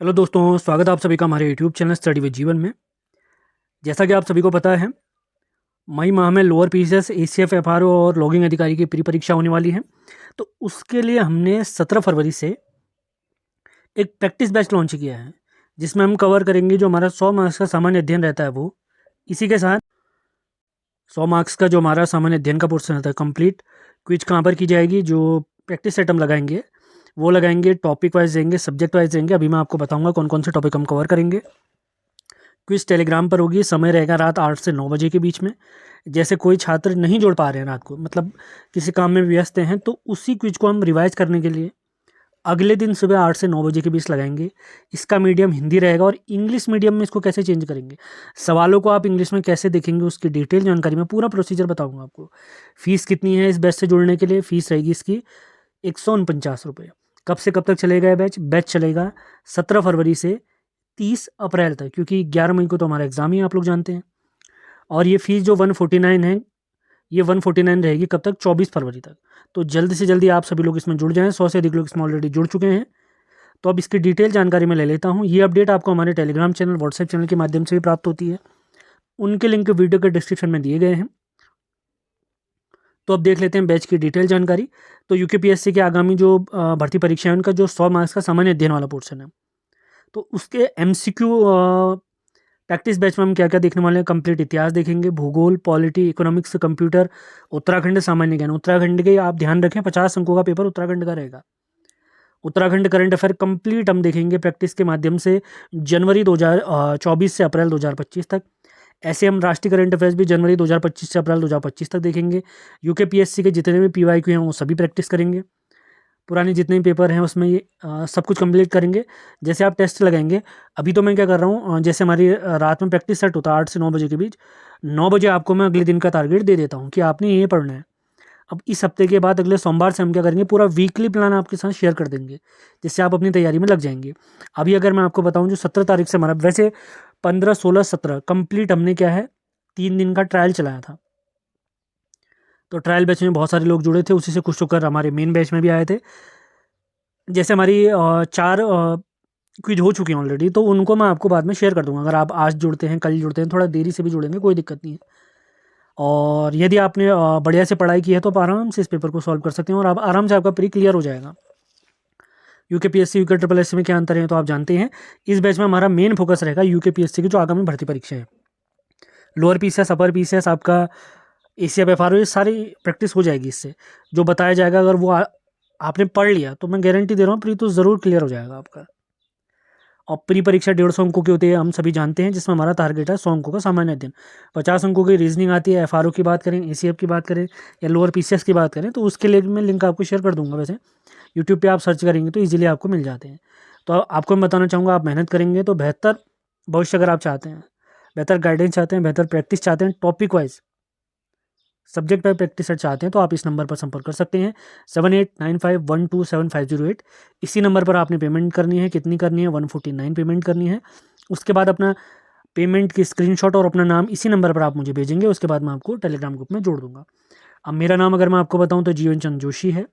Hello दोस्तों, स्वागत है आप सभी का हमारे यूट्यूब चैनल स्टडी विद जीवन में। जैसा कि आप सभी को पता है, मई माह में लोअर पीसीएस, एसीएफ, एफआरओ और लॉगिंग अधिकारी की प्री परीक्षा होने वाली है। तो उसके लिए हमने 17 फरवरी से एक प्रैक्टिस बैच लॉन्च किया है, जिसमें हम कवर करेंगे जो हमारा 100 मार्क्स का सामान्य अध्ययन रहता है वो। इसी के साथ 100 मार्क्स का जो हमारा सामान्य अध्ययन का पोर्शन रहता है कंप्लीट, क्विज कहाँ पर की जाएगी, जो प्रैक्टिस सेट हम लगाएंगे वो लगाएंगे, टॉपिक वाइज देंगे, सब्जेक्ट वाइज देंगे। अभी मैं आपको बताऊंगा कौन कौन से टॉपिक हम कवर करेंगे। क्विज टेलीग्राम पर होगी, समय रहेगा रात 8 से 9 बजे के बीच में। जैसे कोई छात्र नहीं जुड़ पा रहे हैं रात को, मतलब किसी काम में व्यस्त हैं, तो उसी क्विज को हम रिवाइज करने के लिए अगले दिन सुबह 8 से 9 बजे के बीच लगाएंगे। इसका मीडियम हिंदी रहेगा और इंग्लिश मीडियम में इसको कैसे चेंज करेंगे, सवालों को आप इंग्लिश में कैसे देखेंगे, उसकी डिटेल जानकारी मैं पूरा प्रोसीजर बताऊंगा आपको। फीस कितनी है इस बैच से जुड़ने के लिए? फीस रहेगी इसकी 149 रुपये। कब से कब तक चलेगा ये बैच? बैच चलेगा 17 फरवरी से 30 अप्रैल तक, क्योंकि 11 मई को तो हमारा एग्ज़ाम ही आप लोग जानते हैं। और ये फ़ीस जो 149 है, ये 149 रहेगी कब तक? 24 फरवरी तक। तो जल्द से जल्दी आप सभी लोग इसमें जुड़ जाएं। 100 से अधिक लोग इसमें ऑलरेडी जुड़ चुके हैं। तो अब इसकी डिटेल जानकारी मैं ले लेता हूँ। ये अपडेट आपको हमारे टेलीग्राम चैनल, व्हाट्सएप चैनल के माध्यम से भी प्राप्त होती है। उनके लिंक वीडियो के डिस्क्रिप्शन में दिए गए हैं। तो अब देख लेते हैं बैच की डिटेल जानकारी। तो यूकेपीएससी के आगामी जो भर्ती परीक्षा है, उनका जो 100 मार्क्स का सामान्य अध्ययन वाला पोर्शन है, तो उसके एमसीक्यू प्रैक्टिस बैच में हम क्या क्या देखने वाले हैं? कंप्लीट इतिहास देखेंगे, भूगोल, पॉलिटी, इकोनॉमिक्स, कंप्यूटर, उत्तराखंड सामान्य ज्ञान। उत्तराखंड के आप ध्यान रखें, 50 अंकों का पेपर उत्तराखंड का रहेगा। उत्तराखंड करंट अफेयर कंप्लीट हम देखेंगे प्रैक्टिस के माध्यम से, जनवरी 2024 से अप्रैल 2025 तक। ऐसे हम राष्ट्रीय करंट अफेयर्स भी जनवरी 2025 से अप्रैल 2025 तक देखेंगे। यूकेपीएससी के जितने भी पीवाईक्यू हैं वो सभी प्रैक्टिस करेंगे। पुराने जितने भी पेपर हैं उसमें ये सब कुछ कंप्लीट करेंगे। जैसे आप टेस्ट लगाएंगे, अभी तो मैं क्या कर रहा हूँ, जैसे हमारी रात में प्रैक्टिस सेट होता है 8 से 9 बजे के बीच, 9 बजे आपको मैं अगले दिन का टारगेट दे देता हूँ कि आपने ये पढ़ना है। अब इस हफ्ते के बाद अगले सोमवार से हम क्या करेंगे, पूरा वीकली प्लान आपके साथ शेयर कर देंगे, जिससे आप अपनी तैयारी में लग जाएंगे। अभी अगर मैं आपको बताऊं, जो 17 तारीख से हमारा, वैसे 15, 16, 17 कंप्लीट हमने क्या है 3 दिन का ट्रायल चलाया था। तो ट्रायल बैच में बहुत सारे लोग जुड़े थे, उसी से खुश होकर हमारे मेन बैच में भी आए थे। जैसे हमारी 4 क्विज हो चुकी हैं ऑलरेडी, तो उनको मैं आपको बाद में शेयर कर दूंगा। अगर आप आज जुड़ते हैं, कल जुड़ते हैं, थोड़ा देरी से भी जुड़ेंगे, कोई दिक्कत नहीं है। और यदि आपने बढ़िया से पढ़ाई की है तो आप आराम से इस पेपर को सॉल्व कर सकते हैं और आप आराम से आपका प्री क्लियर हो जाएगा। यूकेपीएससी, यूके ट्रिपल एस में क्या अंतर है तो आप जानते हैं। इस बैच में हमारा मेन फोकस रहेगा यूकेपीएससी की जो आगामी भर्ती परीक्षा है। लोअर पीसीएस, अपर पीसीएस, आपका एसीएफ, एफआरओ, ये सारी प्रैक्टिस हो जाएगी इससे। जो बताया जाएगा, अगर वो आपने पढ़ लिया तो मैं गारंटी दे रहा हूँ प्री तो ज़रूर क्लियर हो जाएगा आपका। और प्री परीक्षा 150 अंकों की होती है, हम सभी जानते हैं, जिसमें हमारा टारगेट है 100 अंकों का सामान्य अध्ययन। 50 अंकों की रीजनिंग आती है। एफआरओ की बात करें, एसीएफ की बात करें या लोअर पीसीएस की बात करें, तो उसके लिए मैं लिंक आपको शेयर कर दूंगा। वैसे यूट्यूब पे आप सर्च करेंगे तो इजीली आपको मिल जाते हैं। तो आपको मैं बताना चाहूँगा, आप मेहनत करेंगे तो बेहतर भविष्य अगर आप चाहते हैं, बेहतर गाइडेंस चाहते हैं, बेहतर प्रैक्टिस चाहते हैं, topic wise, subject wise practice set चाहते हैं, तो आप इस नंबर पर संपर्क कर सकते हैं, 7895127508। इसी नंबर पर आपने पेमेंट करनी है। कितनी करनी है? 149 पेमेंट करनी है। उसके बाद अपना पेमेंट की स्क्रीनशॉट और अपना नाम इसी नंबर पर आप मुझे भेजेंगे। उसके बाद मैं आपको टेलीग्राम ग्रुप में जोड़ दूंगा। अब मेरा नाम अगर मैं आपको बताऊं तो जीवन चंद जोशी है।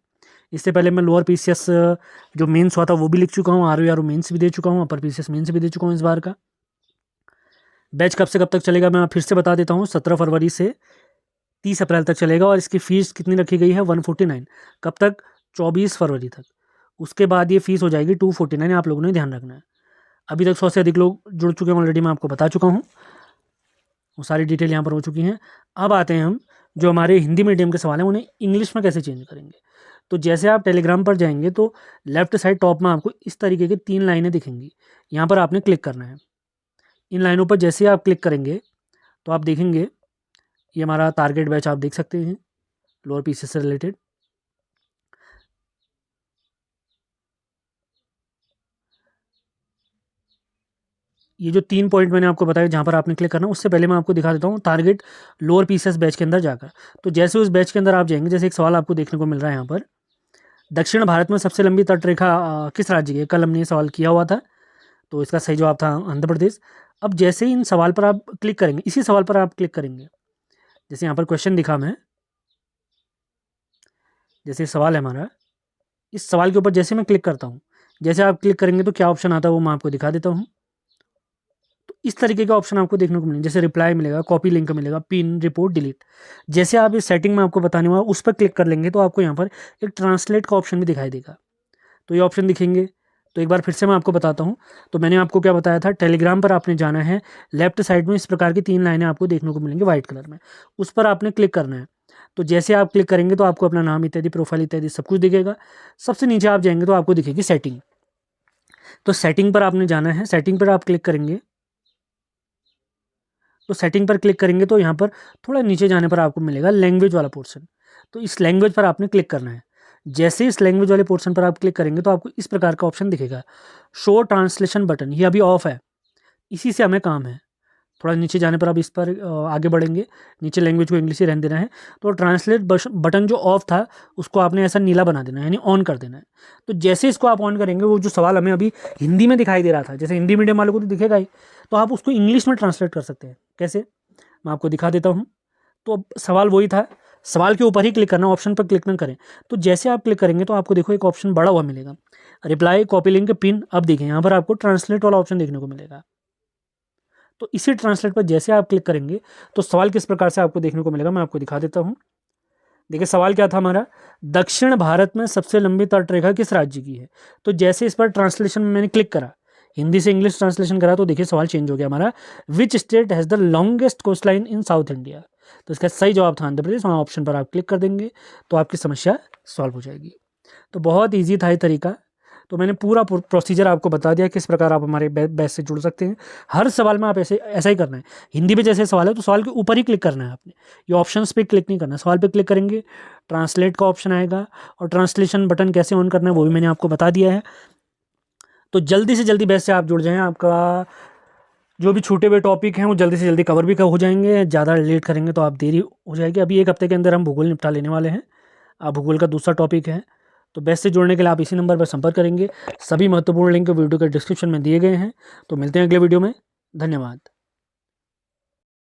इससे पहले मैं लोअर पीसीएस जो मेंस हुआ था वो भी लिख चुका हूँ, आर मेंस भी दे चुका हूँ, अपर पीसीएस मेंस भी दे चुका हूँ इस बार का। बैच कब से कब तक चलेगा मैं फिर से बता देता हूँ, 17 फरवरी से 30 अप्रैल तक चलेगा। और इसकी फ़ीस कितनी रखी गई है? 149। कब तक? 24 फरवरी तक। उसके बाद ये फ़ीस हो जाएगी 249। आप लोगों ने ध्यान रखना है। अभी तक 100 से अधिक लोग जुड़ चुके हैं ऑलरेडी, मैं आपको बता चुका हूँ, वो सारी डिटेल यहाँ पर हो चुकी हैं। अब आते हैं हम, जो हमारे हिंदी मीडियम के सवाल हैं उन्हें इंग्लिश में कैसे चेंज करेंगे। तो जैसे आप टेलीग्राम पर जाएंगे तो लेफ्ट साइड टॉप में आपको इस तरीके की 3 लाइनें दिखेंगी। यहाँ पर आपने क्लिक करना है। इन लाइनों पर जैसे ही आप क्लिक करेंगे तो आप देखेंगे ये हमारा टारगेट बैच आप देख सकते हैं, लोअर पीसीएस से रिलेटेड। ये जो 3 पॉइंट मैंने आपको बताया जहाँ पर आपने क्लिक करना, उससे पहले मैं आपको दिखा देता हूँ टारगेट लोअर पीसीएस बैच के अंदर जाकर। तो जैसे उस बैच के अंदर आप जाएंगे, जैसे एक सवाल आपको देखने को मिल रहा है यहाँ पर, दक्षिण भारत में सबसे लंबी तटरेखा किस राज्य की है? कल हमने ये सवाल किया हुआ था, तो इसका सही जवाब था आंध्र प्रदेश। अब जैसे ही इन सवाल पर आप क्लिक करेंगे, इसी सवाल पर आप क्लिक करेंगे, जैसे यहाँ पर क्वेश्चन दिखा मैं, जैसे सवाल है हमारा, इस सवाल के ऊपर जैसे मैं क्लिक करता हूँ, जैसे आप क्लिक करेंगे तो क्या ऑप्शन आता है वो मैं आपको दिखा देता हूँ। तो इस तरीके का ऑप्शन आपको देखने को मिलेगा, जैसे रिप्लाई मिलेगा, कॉपी लिंक मिलेगा, पिन, रिपोर्ट, डिलीट। जैसे आप इस सेटिंग में आपको बताने वाला उस पर क्लिक कर लेंगे तो आपको यहाँ पर एक ट्रांसलेट का ऑप्शन भी दिखाई देगा। तो ये ऑप्शन दिखेंगे। तो एक बार फिर से मैं आपको बताता हूँ। तो मैंने आपको क्या बताया था, टेलीग्राम पर आपने जाना है, लेफ्ट साइड में इस प्रकार की 3 लाइनें आपको देखने को मिलेंगी वाइट कलर में, उस पर आपने क्लिक करना है। तो जैसे आप क्लिक करेंगे तो आपको अपना नाम इत्यादि, प्रोफाइल इत्यादि सब कुछ दिखेगा। सबसे नीचे आप जाएंगे तो आपको दिखेगी सेटिंग। तो सेटिंग पर आपने जाना है, सेटिंग पर आप क्लिक करेंगे। तो सेटिंग पर क्लिक करेंगे तो यहाँ पर थोड़ा नीचे जाने पर आपको मिलेगा लैंग्वेज वाला पोर्शन। तो इस लैंग्वेज पर आपने क्लिक करना है। जैसे इस लैंग्वेज वाले पोर्शन पर आप क्लिक करेंगे तो आपको इस प्रकार का ऑप्शन दिखेगा, शो ट्रांसलेशन बटन। ये अभी ऑफ है, इसी से हमें काम है। थोड़ा नीचे जाने पर आप इस पर आगे बढ़ेंगे, नीचे लैंग्वेज को इंग्लिश ही रहने देना है। तो ट्रांसलेट बटन जो ऑफ था उसको आपने ऐसा नीला बना देना है, यानी ऑन कर देना है। तो जैसे इसको आप ऑन करेंगे, वो जो सवाल हमें अभी हिंदी में दिखाई दे रहा था, जैसे हिंदी मीडियम वालों को तो दिखेगा ही, तो आप उसको इंग्लिश में ट्रांसलेट कर सकते हैं। कैसे, मैं आपको दिखा देता हूँ। तो अब सवाल वही था, सवाल के ऊपर ही क्लिक करना, ऑप्शन पर क्लिक ना करें। तो जैसे आप क्लिक करेंगे तो आपको देखो एक ऑप्शन बड़ा हुआ मिलेगा, रिप्लाई, कॉपी लिंक, पिन। अब देखें यहाँ पर आपको ट्रांसलेट वाला ऑप्शन देखने को मिलेगा। तो इसी ट्रांसलेट पर जैसे आप क्लिक करेंगे तो सवाल किस प्रकार से आपको देखने को मिलेगा, मैं आपको दिखा देता हूँ। देखिए सवाल क्या था हमारा, दक्षिण भारत में सबसे लंबी तटरेखा किस राज्य की है। तो जैसे इस पर ट्रांसलेशन में मैंने क्लिक करा, हिंदी से इंग्लिश ट्रांसलेशन करा, तो देखिए सवाल चेंज हो गया हमारा, which state has the longest coast line in South India. तो इसका सही जवाब था आंध्र प्रदेश। वहाँ ऑप्शन पर आप क्लिक कर देंगे तो आपकी समस्या सॉल्व हो जाएगी। तो बहुत ईजी था ये तरीका। तो मैंने पूरा प्रोसीजर आपको बता दिया किस प्रकार आप हमारे बैच से जुड़ सकते हैं। हर सवाल में आप ऐसा ही करना है। हिंदी में जैसे सवाल है तो सवाल के ऊपर ही क्लिक करना है आपने, ये ऑप्शंस पे क्लिक नहीं करना। सवाल पे क्लिक करेंगे, ट्रांसलेट का ऑप्शन आएगा, और ट्रांसलेशन बटन कैसे ऑन करना है वो भी मैंने आपको बता दिया है। तो जल्दी से जल्दी बैच से आप जुड़ जाएँ, आपका जो भी छूटे हुए टॉपिक हैं वो जल्दी से जल्दी कवर भी हो जाएंगे। ज़्यादा लेट करेंगे तो आप देरी हो जाएगी। अभी 1 हफ्ते के अंदर हम भूगोल निपटा लेने वाले हैं। भूगोल का दूसरा टॉपिक है। तो बैच से जुड़ने के लिए आप इसी नंबर पर संपर्क करेंगे। सभी महत्वपूर्ण लिंक वीडियो के डिस्क्रिप्शन में दिए गए हैं। तो मिलते हैं अगले वीडियो में। धन्यवाद।